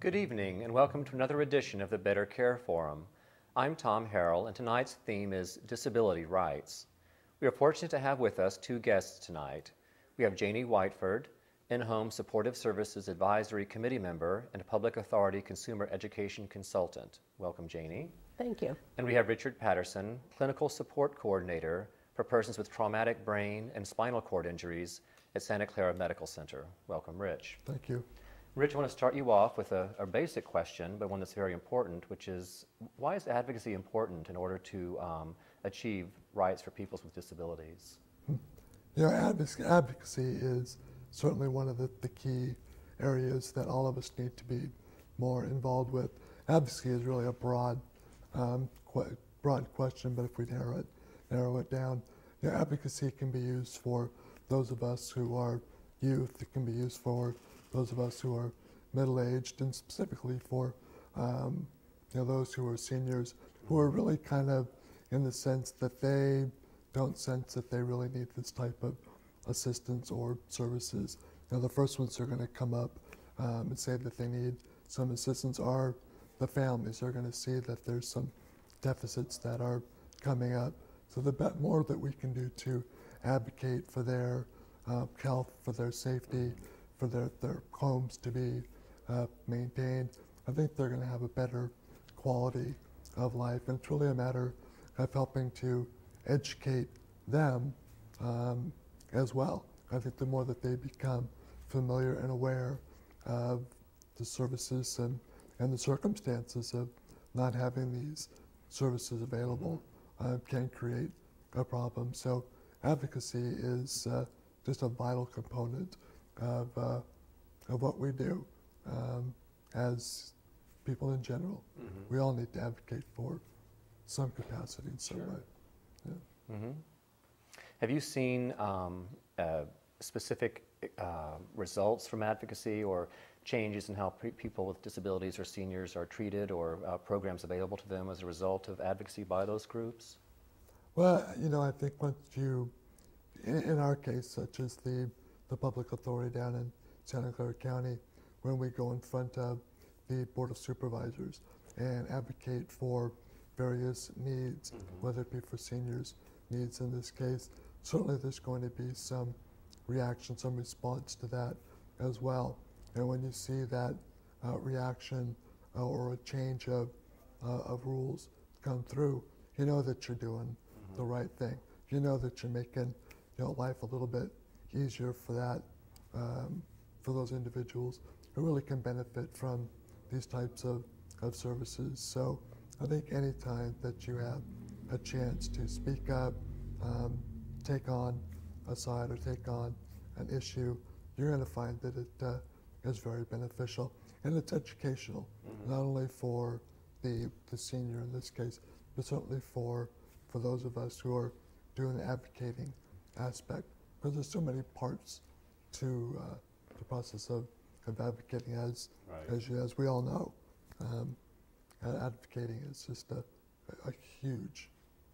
Good evening and welcome to another edition of the Better Care Forum. I'm Tom Harrell and tonight's theme is disability rights. We are fortunate to have with us two guests tonight. We have Janie Whiteford, In-Home Supportive Services Advisory Committee member and Public Authority Consumer Education Consultant. Welcome, Janie. Thank you. And we have Richard Patterson, Clinical Support Coordinator for persons with traumatic brain and spinal cord injuries at Santa Clara Medical Center. Welcome, Rich. Thank you. Rich, I want to start you off with a basic question, but one that's very important, which is, why is advocacy important in order to achieve rights for people with disabilities? You know, advocacy is certainly one of the key areas that all of us need to be more involved with. Advocacy is really a broad question, but if we narrow it down, you know, advocacy can be used for those of us who are youth. It can be used for those of us who are middle-aged, and specifically for those who are seniors, who are really kind of in the sense that they don't sense that they really need this type of assistance or services. You know, the first ones who are going to come up and say that they need some assistance are the families. They're going to see that there's some deficits that are coming up. So the more that we can do to advocate for their health, for their safety, for their homes to be maintained, I think they're going to have a better quality of life. And it's really a matter of helping to educate them as well. I think the more that they become familiar and aware of the services and the circumstances of not having these services available can create a problem. So advocacy is just a vital component of what we do as people in general. Mm-hmm. We all need to advocate for some capacity in some way. Yeah. Mm-hmm. Have you seen specific results from advocacy or changes in how people with disabilities or seniors are treated, or programs available to them as a result of advocacy by those groups? Well, you know, I think once you, in our case, such as the public authority down in Santa Clara County, when we go in front of the Board of Supervisors and advocate for various needs, mm-hmm. whether it be for seniors' needs in this case, certainly there's going to be some reaction, some response to that as well. And when you see that reaction or a change of rules come through, you know that you're doing mm-hmm. the right thing. You know that you're making life a little bit easier for that, for those individuals who really can benefit from these types of services. So I think any time that you have a chance to speak up, take on a side or take on an issue, you're going to find that it is very beneficial. And it's educational, mm-hmm. not only for the senior in this case, but certainly for those of us who are doing the advocating aspect, because there's so many parts to the process of advocating, as we all know. Advocating is just a huge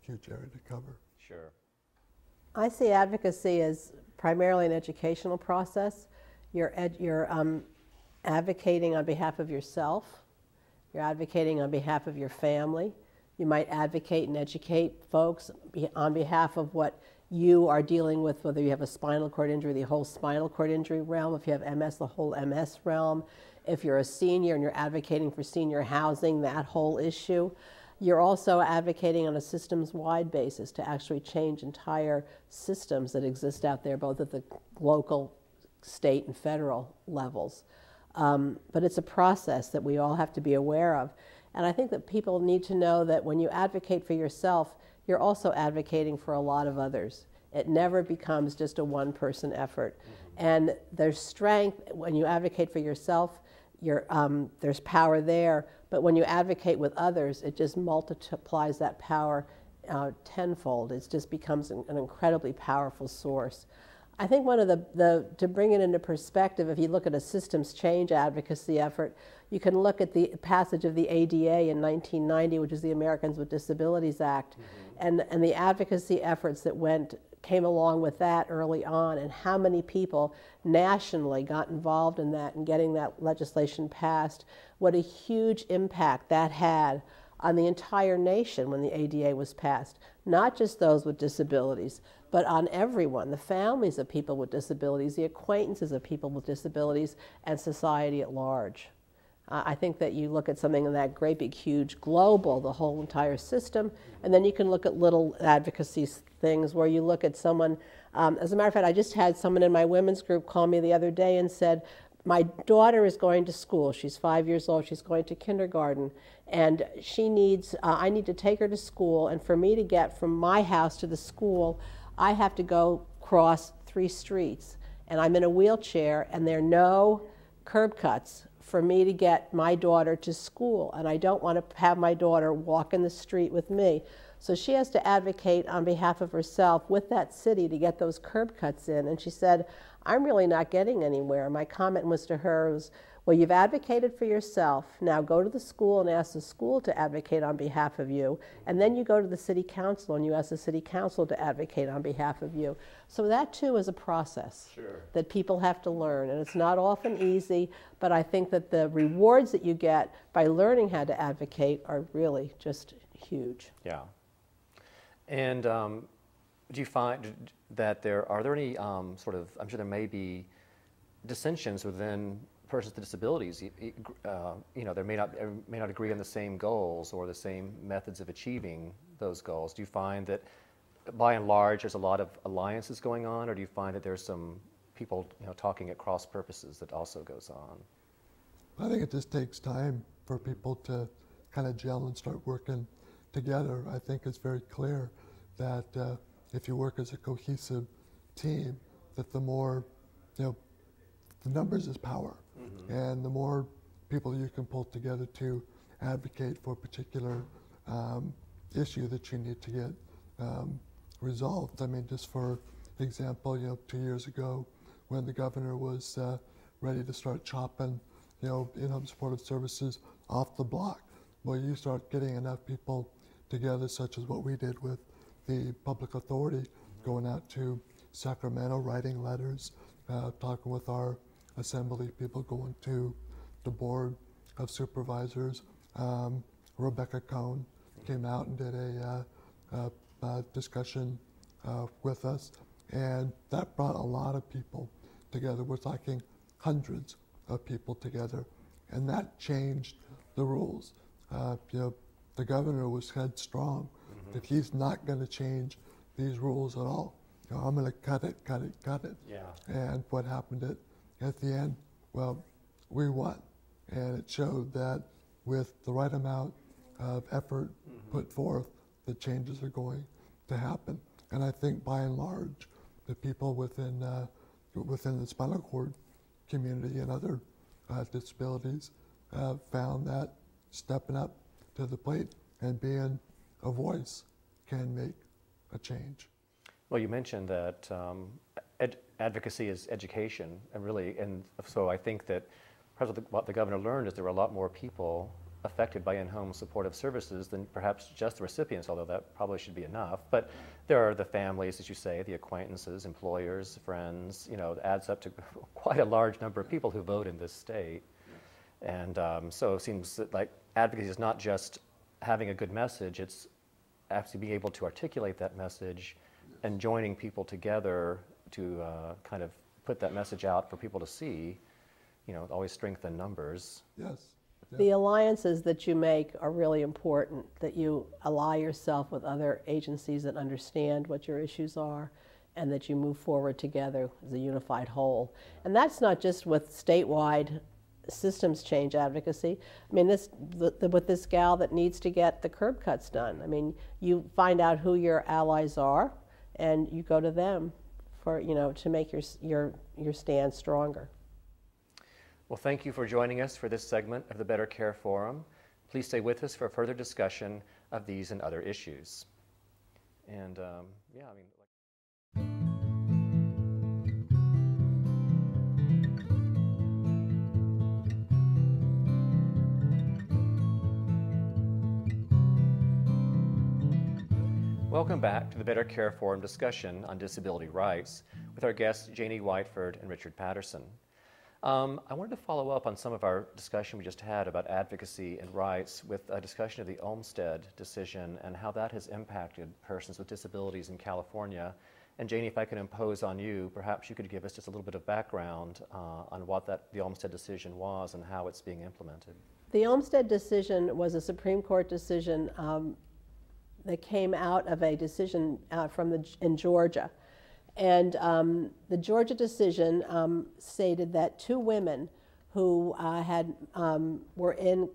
area to cover. Sure. I see advocacy as primarily an educational process. You're advocating on behalf of yourself. You're advocating on behalf of your family. You might advocate and educate folks on behalf of what you are dealing with, whether you have a spinal cord injury, the whole spinal cord injury realm. If you have MS, the whole MS realm. If you're a senior and you're advocating for senior housing, that whole issue. You're also advocating on a systems-wide basis to actually change entire systems that exist out there, both at the local, state, and federal levels. But it's a process that we all have to be aware of. And I think that people need to know that when you advocate for yourself, you're also advocating for a lot of others. It never becomes just a one-person effort. Mm-hmm. And there's strength when you advocate for yourself. There's power there, but when you advocate with others, it just multiplies that power tenfold. It just becomes an incredibly powerful source. I think one of to bring it into perspective, if you look at a systems change advocacy effort, you can look at the passage of the ADA in 1990, which is the Americans with Disabilities Act, mm-hmm. and the advocacy efforts that came along with that early on, and how many people nationally got involved in that and getting that legislation passed, what a huge impact that had on the entire nation when the ADA was passed. Not just those with disabilities, but on everyone, the families of people with disabilities, the acquaintances of people with disabilities, and society at large. I think that you look at something in that great big huge global, the whole entire system, and then you can look at little advocacy things where you look at someone, as a matter of fact, I just had someone in my women's group call me the other day and said, my daughter is going to school, she's 5 years old, she's going to kindergarten, and she needs, I need to take her to school, and for me to get from my house to the school, I have to go cross 3 streets, and I'm in a wheelchair, and there are no curb cuts for me to get my daughter to school, and I don't want to have my daughter walk in the street with me. So she has to advocate on behalf of herself with that city to get those curb cuts in. And she said, I'm really not getting anywhere. My comment was to her was, well, you've advocated for yourself. Now go to the school and ask the school to advocate on behalf of you. And then you go to the city council and you ask the city council to advocate on behalf of you. So that too is a process that people have to learn. And it's not often easy, but I think that the rewards that you get by learning how to advocate are really just huge. Yeah. And do you find that are there any sort of, I'm sure there may be dissensions within persons with disabilities, you know, they may not agree on the same goals or the same methods of achieving those goals. Do you find that, by and large, there's a lot of alliances going on, or do you find that there's some people, you know, talking at cross purposes that also goes on? I think it just takes time for people to kind of gel and start working together. I think it's very clear that if you work as a cohesive team, that the more, you know, the numbers is power. And the more people you can pull together to advocate for a particular issue that you need to get resolved. I mean, just for example, you know, 2 years ago when the governor was ready to start chopping, you know, in-home supportive services off the block, well, you start getting enough people together, such as what we did with the public authority, going out to Sacramento, writing letters, talking with our assembly people, going to the board of supervisors. Rebecca Cohn came out and did a discussion with us, and that brought a lot of people together. We're talking hundreds of people together, and that changed the rules. You know, the governor was headstrong that he's not going to change these rules at all. You know, I'm going to cut it. Yeah. And what happened at the end? Well, we won, and it showed that with the right amount of effort put forth, the changes are going to happen. And I think by and large, the people within the spinal cord community and other disabilities found that stepping up to the plate and being a voice can make a change. Well, you mentioned that advocacy is education, and so I think that perhaps what the governor learned is there were a lot more people affected by in-home supportive services than perhaps just the recipients, although that probably should be enough. But there are the families, as you say, the acquaintances, employers, friends, you know, it adds up to quite a large number of people who vote in this state. And so it seems that, like, advocacy is not just having a good message, it's actually being able to articulate that message and joining people together to kind of put that message out for people to see, you know, always strengthen numbers. Yes. Yeah. The alliances that you make are really important, that you ally yourself with other agencies that understand what your issues are and that you move forward together as a unified whole. And that's not just with statewide systems change advocacy. I mean, with this gal that needs to get the curb cuts done, I mean, you find out who your allies are and you go to them for, you know, to make your stand stronger. Well, thank you for joining us for this segment of the Better Care Forum. Please stay with us for further discussion of these and other issues. And yeah, I mean. Welcome back to the Better Care Forum discussion on disability rights with our guests Janie Whiteford and Richard Patterson. I wanted to follow up on some of our discussion we just had about advocacy and rights with a discussion of the Olmstead decision and how that has impacted persons with disabilities in California. And Janie, if I could impose on you, perhaps you could give us just a little bit of background on what the Olmstead decision was and how it's being implemented. The Olmstead decision was a Supreme Court decision that came out of a decision in Georgia. And the Georgia decision stated that two women who were in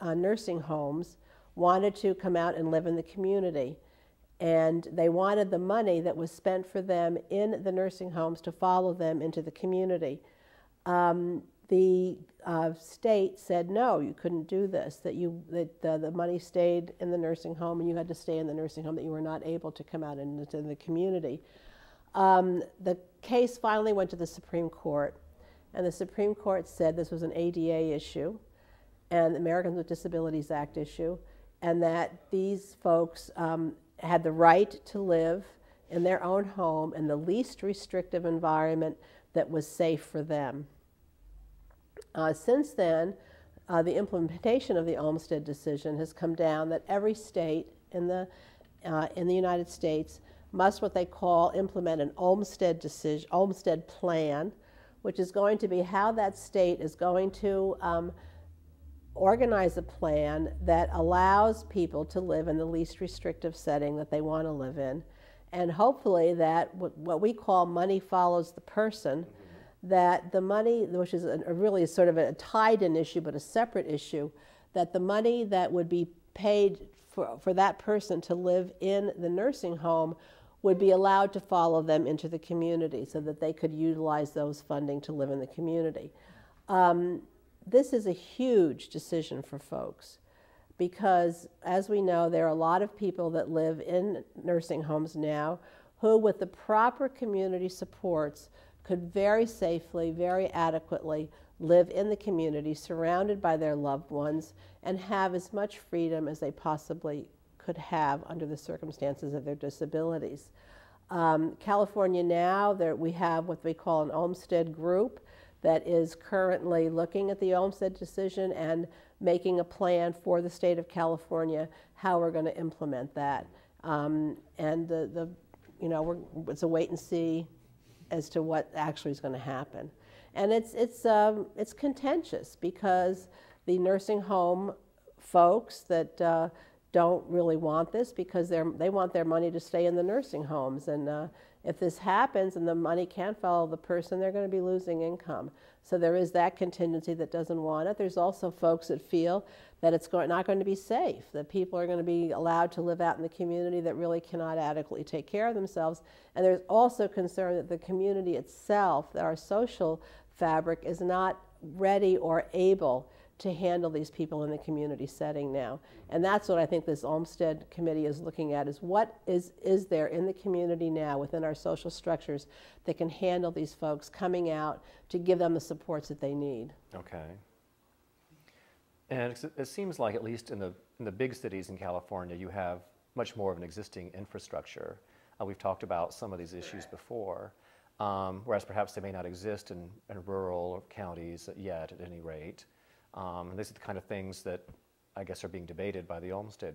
nursing homes wanted to come out and live in the community. And they wanted the money that was spent for them in the nursing homes to follow them into the community. The state said, no, you couldn't do this, that the money stayed in the nursing home and you had to stay in the nursing home, that you were not able to come out into the community. The case finally went to the Supreme Court, and the Supreme Court said this was an ADA issue and the Americans with Disabilities Act issue, and that these folks had the right to live in their own home in the least restrictive environment that was safe for them. Since then, the implementation of the Olmstead decision has come down that every state in the United States must what they call implement an Olmstead plan, which is going to be how that state is going to organize a plan that allows people to live in the least restrictive setting that they want to live in, and hopefully that what we call money follows the person, that the money, which is really sort of a tied-in issue but a separate issue, that the money that would be paid for that person to live in the nursing home would be allowed to follow them into the community so that they could utilize those funding to live in the community. This is a huge decision for folks because, as we know, there are a lot of people that live in nursing homes now who, with the proper community supports, could very safely, very adequately live in the community surrounded by their loved ones and have as much freedom as they possibly could have under the circumstances of their disabilities. California now, we have what we call an Olmstead group that is currently looking at the Olmstead decision and making a plan for the state of California how we're going to implement that. It's a wait and see as to what actually is going to happen. And it's contentious because the nursing home folks that don't really want this because they want their money to stay in the nursing homes. And if this happens and the money can't follow the person, they're going to be losing income. So there is that contingency that doesn't want it. There's also folks that feel that it's not going to be safe, that people are going to be allowed to live out in the community that really cannot adequately take care of themselves. And there's also concern that the community itself, that our social fabric, is not ready or able to handle these people in the community setting now. And that's what I think this Olmstead committee is looking at, is what is there in the community now within our social structures that can handle these folks coming out to give them the supports that they need. Okay. And it seems like, at least in the big cities in California, you have much more of an existing infrastructure. We've talked about some of these issues before, whereas perhaps they may not exist in rural counties yet, at any rate. These are the kind of things that I guess are being debated by the Olmstead